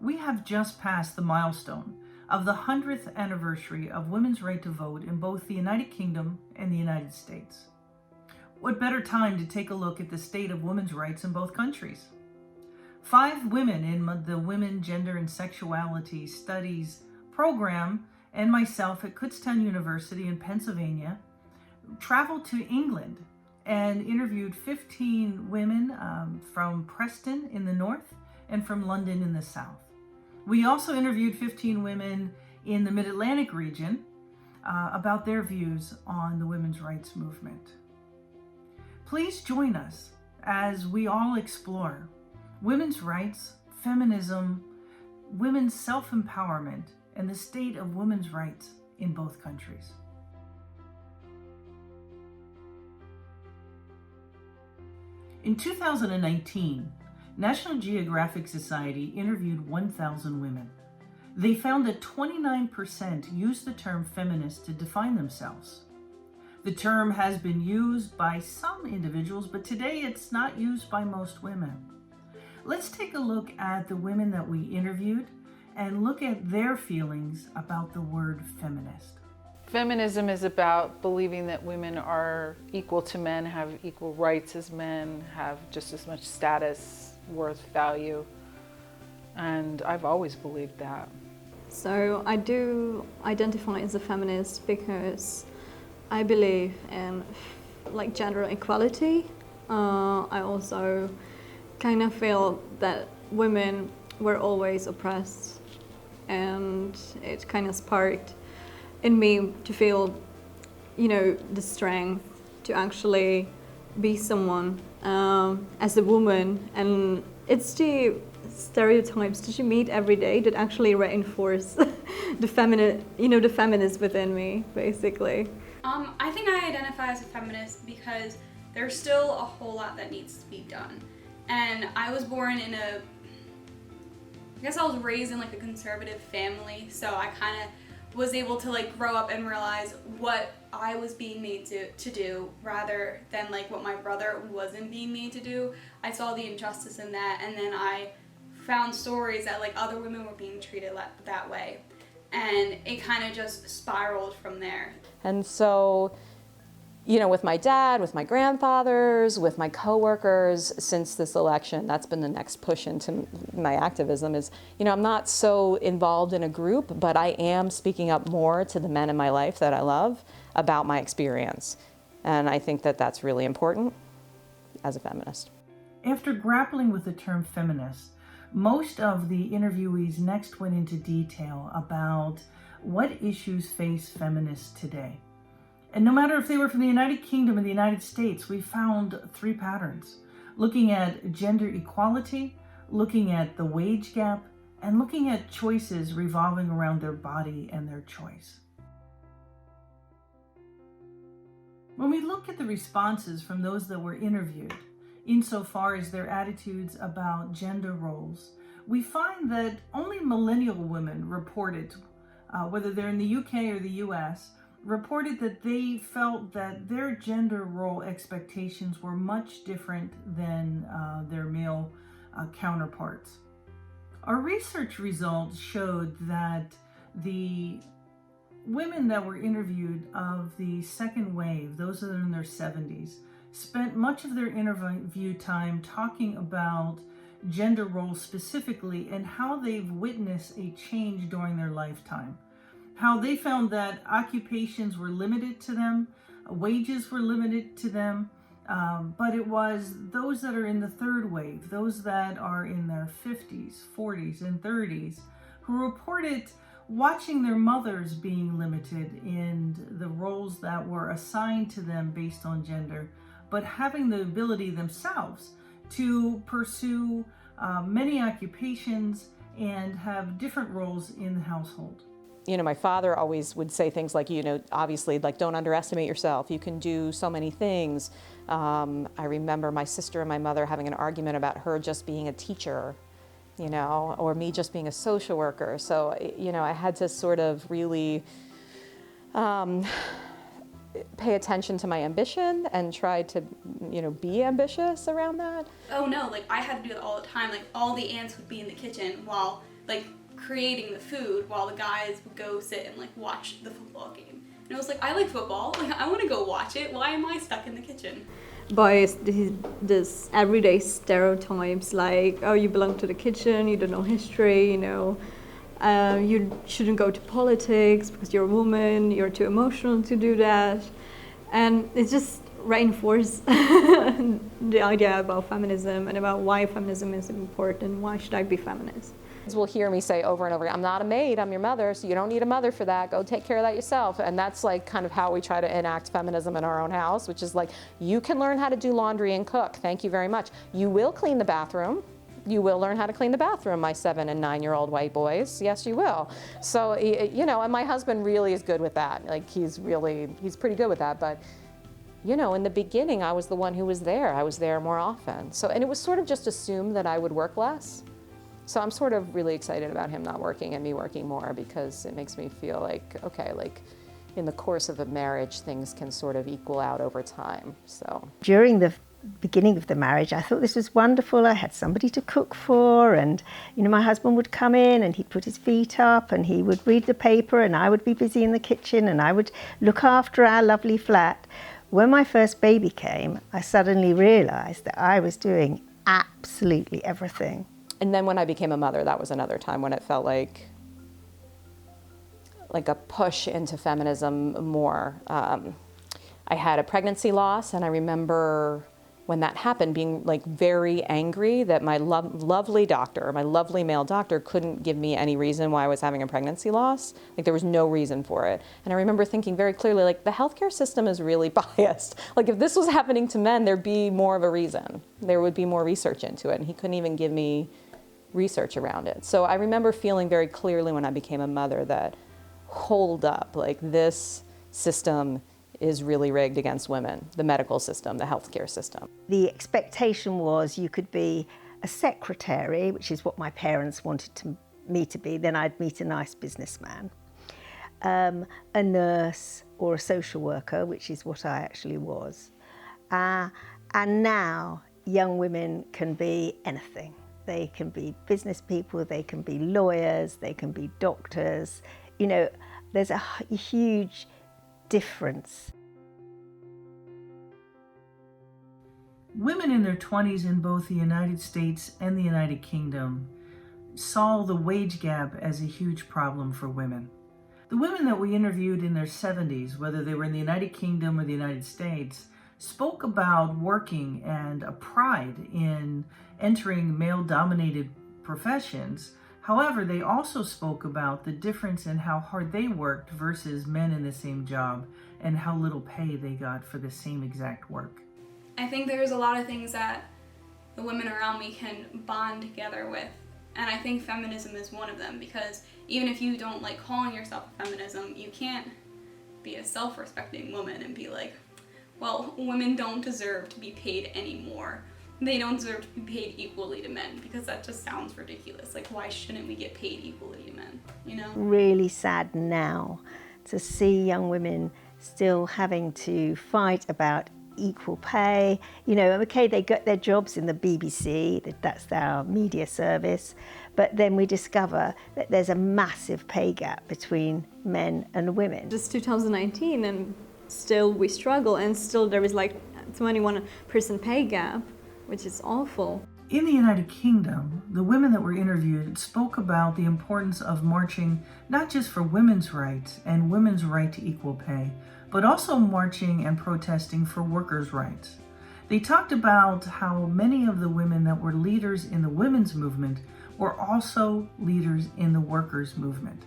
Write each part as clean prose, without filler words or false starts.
We have just passed the milestone of the 100th anniversary of women's right to vote in both the United Kingdom and the United States. What better time to take a look at the state of women's rights in both countries? 5 women in the Women, Gender, and Sexuality Studies program and myself at Kutztown University in Pennsylvania traveled to England and interviewed 15 women from Preston in the north and from London in the south. We also interviewed 15 women in the Mid-Atlantic region about their views on the women's rights movement. Please join us as we all explore women's rights, feminism, women's self-empowerment, and the state of women's rights in both countries. In 2019, National Geographic Society interviewed 1,000 women. They found that 29% used the term feminist to define themselves. The term has been used by some individuals, but today it's not used by most women. Let's take a look at the women that we interviewed and look at their feelings about the word feminist. Feminism is about believing that women are equal to men, have equal rights as men, have just as much status, worth, value, and I've always believed that. So I do identify as a feminist because I believe in gender equality. I also kind of feel that women were always oppressed, and it kind of sparked in me to feel, the strength to actually be someone as a woman. And it's the stereotypes that you meet every day that actually reinforce the feminist within me, basically. I think I identify as a feminist because there's still a whole lot that needs to be done. And I was born in I was raised in a conservative family, so I kind of was able to grow up and realize what I was being made to do rather than what my brother wasn't being made to do. I saw the injustice in that, and then I found stories that other women were being treated that way, and it kind of just spiraled from there. And so, with my dad, with my grandfathers, with my coworkers, since this election, that's been the next push into my activism is, I'm not so involved in a group, but I am speaking up more to the men in my life that I love about my experience. And I think that that's really important as a feminist. After grappling with the term feminist, most of the interviewees next went into detail about what issues face feminists today. And no matter if they were from the United Kingdom or the United States, we found 3 patterns, looking at gender equality, looking at the wage gap, and looking at choices revolving around their body and their choice. When we look at the responses from those that were interviewed, insofar as their attitudes about gender roles, we find that only millennial women reported, whether they're in the UK or the US, reported that they felt that their gender role expectations were much different than their male counterparts. Our research results showed that the women that were interviewed of the second wave, those that are in their 70s, spent much of their interview time talking about gender roles specifically and how they've witnessed a change during their lifetime. How they found that occupations were limited to them, wages were limited to them, but it was those that are in the third wave, those that are in their 50s, 40s, and 30s, who reported watching their mothers being limited in the roles that were assigned to them based on gender, but having the ability themselves to pursue many occupations and have different roles in the household. My father always would say things like, obviously, don't underestimate yourself. You can do so many things. I remember my sister and my mother having an argument about her just being a teacher, or me just being a social worker. So, I had to sort of really pay attention to my ambition and try to, be ambitious around that. Oh no, like I had to do it all the time. Like all the aunts would be in the kitchen while like creating the food while the guys would go sit and like watch the football game. And I was like, I like football. Like I want to go watch it. Why am I stuck in the kitchen? Boys, this everyday stereotypes like, oh, you belong to the kitchen, you don't know history, you shouldn't go to politics because you're a woman, you're too emotional to do that. And it just reinforced the idea about feminism and about why feminism is important, why should I be feminist. Will hear me say over and over, I'm not a maid, I'm your mother, so you don't need a mother for that, go take care of that yourself. And that's like kind of how we try to enact feminism in our own house, which is like, you can learn how to do laundry and cook, thank you very much. You will clean the bathroom. You will learn how to clean the bathroom, my 7 and 9-year-old white boys. Yes, you will. So, and my husband really is good with that. Like, he's pretty good with that. But, in the beginning, I was the one who was there. I was there more often. So, and it was sort of just assumed that I would work less. So I'm sort of really excited about him not working and me working more, because it makes me feel like, okay, like in the course of a marriage, things can sort of equal out over time. So during the beginning of the marriage, I thought this was wonderful. I had somebody to cook for, and my husband would come in and he'd put his feet up and he would read the paper and I would be busy in the kitchen and I would look after our lovely flat. When my first baby came, I suddenly realized that I was doing absolutely everything. And then when I became a mother, that was another time when it felt like a push into feminism more. I had a pregnancy loss, and I remember when that happened being like very angry that my lovely doctor, my lovely male doctor, couldn't give me any reason why I was having a pregnancy loss. Like there was no reason for it. And I remember thinking very clearly, like the healthcare system is really biased. Like if this was happening to men, there'd be more of a reason. There would be more research into it, and he couldn't even give me research around it. So I remember feeling very clearly when I became a mother that, hold up, like this system is really rigged against women, the medical system, the healthcare system. The expectation was you could be a secretary, which is what my parents wanted me to be, then I'd meet a nice businessman, a nurse or a social worker, which is what I actually was. And now young women can be anything. They can be business people, they can be lawyers, they can be doctors. There's a huge difference. Women in their 20s in both the United States and the United Kingdom saw the wage gap as a huge problem for women. The women that we interviewed in their 70s, whether they were in the United Kingdom or the United States, spoke about working and a pride in entering male-dominated professions. However, they also spoke about the difference in how hard they worked versus men in the same job and how little pay they got for the same exact work. I think there's a lot of things that the women around me can bond together with, and I think feminism is one of them, because even if you don't like calling yourself a feminism, you can't be a self-respecting woman and be like, well, women don't deserve to be paid any more. They don't deserve to be paid equally to men, because that just sounds ridiculous. Like, why shouldn't we get paid equally to men, Really sad now to see young women still having to fight about equal pay. Okay, they got their jobs in the BBC, that's our media service, but then we discover that there's a massive pay gap between men and women. It's 2019 and still we struggle, and still there is like 21% pay gap, which is awful. In the United Kingdom, the women that were interviewed spoke about the importance of marching not just for women's rights and women's right to equal pay, but also marching and protesting for workers' rights. They talked about how many of the women that were leaders in the women's movement were also leaders in the workers' movement.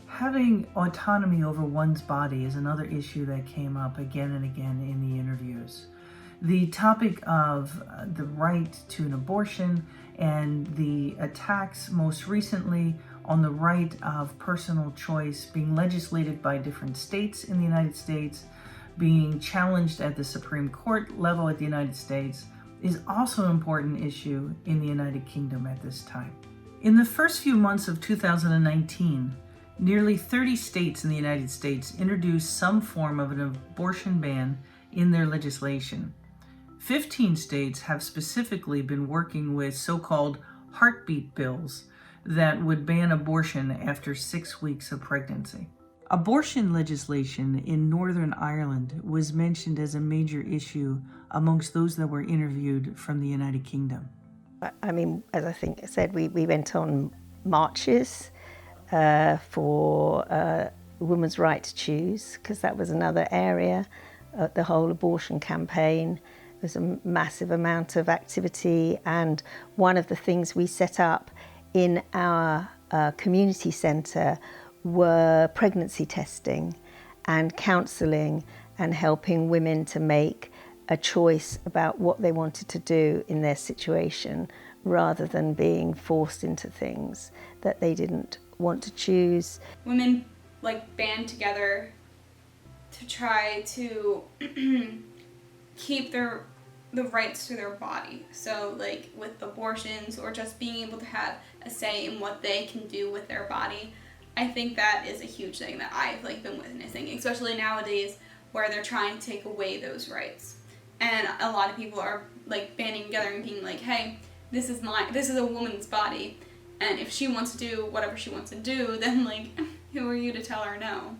Having autonomy over one's body is another issue that came up again and again in the interviews. The topic of the right to an abortion and the attacks most recently on the right of personal choice being legislated by different states in the United States, being challenged at the Supreme Court level at the United States, is also an important issue in the United Kingdom at this time. In the first few months of 2019, Nearly 30 states in the United States introduced some form of an abortion ban in their legislation. 15 states have specifically been working with so-called heartbeat bills that would ban abortion after 6 weeks of pregnancy. Abortion legislation in Northern Ireland was mentioned as a major issue amongst those that were interviewed from the United Kingdom. I mean, as I think I said, we went on marches for women's right to choose, because that was another area. The whole abortion campaign was a massive amount of activity, and one of the things we set up in our community centre were pregnancy testing and counselling and helping women to make a choice about what they wanted to do in their situation, rather than being forced into things that they didn't want to choose. Women band together to try to keep the rights to their body. So with abortions, or just being able to have a say in what they can do with their body. I think that is a huge thing that I've been witnessing, especially nowadays where they're trying to take away those rights. And a lot of people are banding together and being hey, this is a woman's body, and if she wants to do whatever she wants to do, then who are you to tell her no?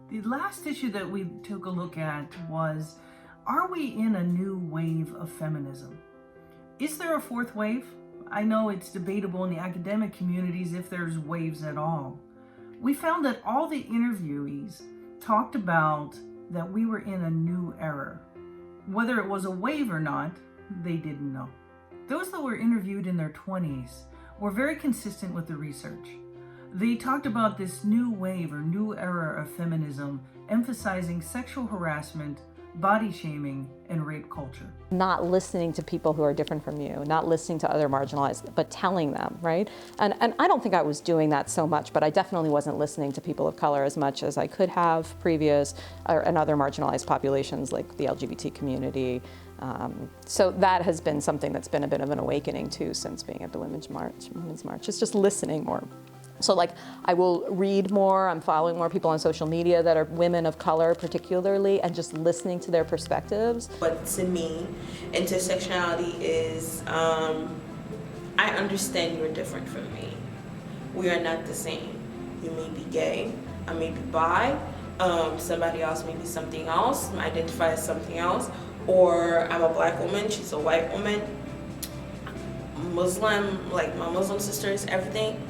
The last issue that we took a look at was, are we in a new wave of feminism? Is there a fourth wave? I know it's debatable in the academic communities if there's waves at all. We found that all the interviewees talked about that we were in a new era. Whether it was a wave or not, they didn't know. Those that were interviewed in their 20s were very consistent with the research. They talked about this new wave or new era of feminism, emphasizing sexual harassment, body shaming, and rape culture. Not listening to people who are different from you, not listening to other marginalized, but telling them, right? And I don't think I was doing that so much, but I definitely wasn't listening to people of color as much as I could have previous, and other marginalized populations like the LGBT community. So that has been something that's been a bit of an awakening too since being at the Women's March. It's just listening more. So I will read more, I'm following more people on social media that are women of color particularly, and just listening to their perspectives. But to me, intersectionality is, I understand you're different from me. We are not the same. You may be gay, I may be bi, somebody else may be something else, identify as something else, or I'm a black woman, she's a white woman, Muslim, my Muslim sisters, everything.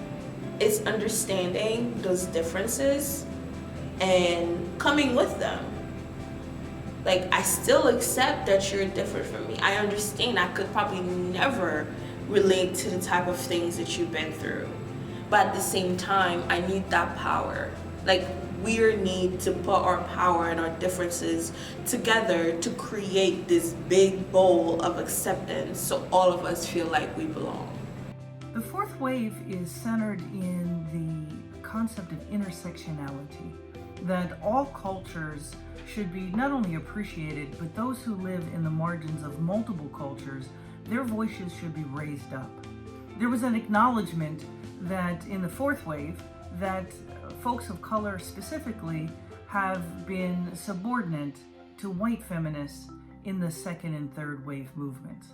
It's understanding those differences and coming with them. I still accept that you're different from me. I understand I could probably never relate to the type of things that you've been through. But at the same time, I need that power. We need to put our power and our differences together to create this big bowl of acceptance so all of us feel like we belong. The fourth wave is centered in the concept of intersectionality, that all cultures should be not only appreciated, but those who live in the margins of multiple cultures, their voices should be raised up. There was an acknowledgement that in the fourth wave, that folks of color specifically have been subordinate to white feminists in the second and third wave movements.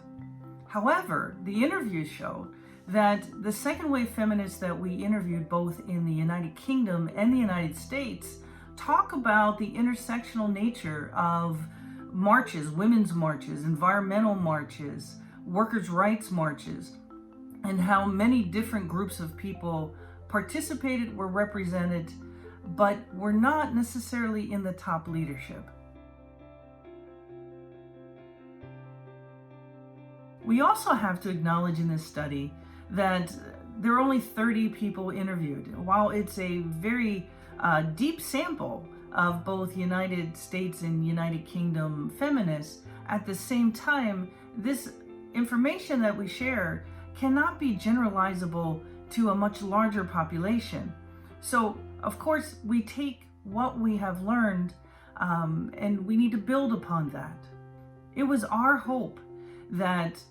However, the interviews showed that the second wave feminists that we interviewed both in the United Kingdom and the United States talk about the intersectional nature of marches, women's marches, environmental marches, workers' rights marches, and how many different groups of people participated, were represented, but were not necessarily in the top leadership. We also have to acknowledge in this study that there are only 30 people interviewed. While it's a very deep sample of both United States and United Kingdom feminists, at the same time, this information that we share cannot be generalizable to a much larger population. So, of course, we take what we have learned and we need to build upon that. It was our hope that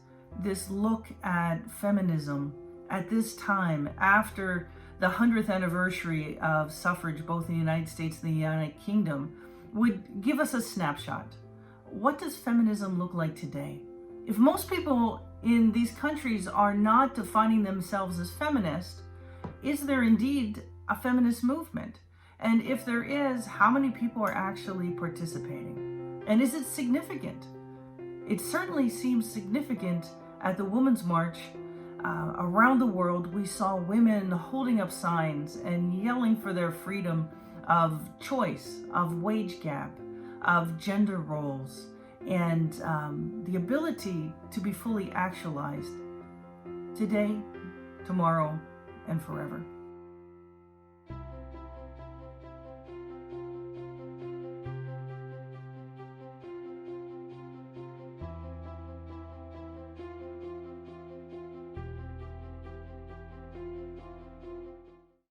this look at feminism at this time, after the 100th anniversary of suffrage, both in the United States and the United Kingdom, would give us a snapshot. What does feminism look like today? If most people in these countries are not defining themselves as feminist, is there indeed a feminist movement? And if there is, how many people are actually participating? And is it significant? It certainly seems significant. At the Women's March around the world, we saw women holding up signs and yelling for their freedom of choice, of wage gap, of gender roles, and the ability to be fully actualized today, tomorrow, and forever.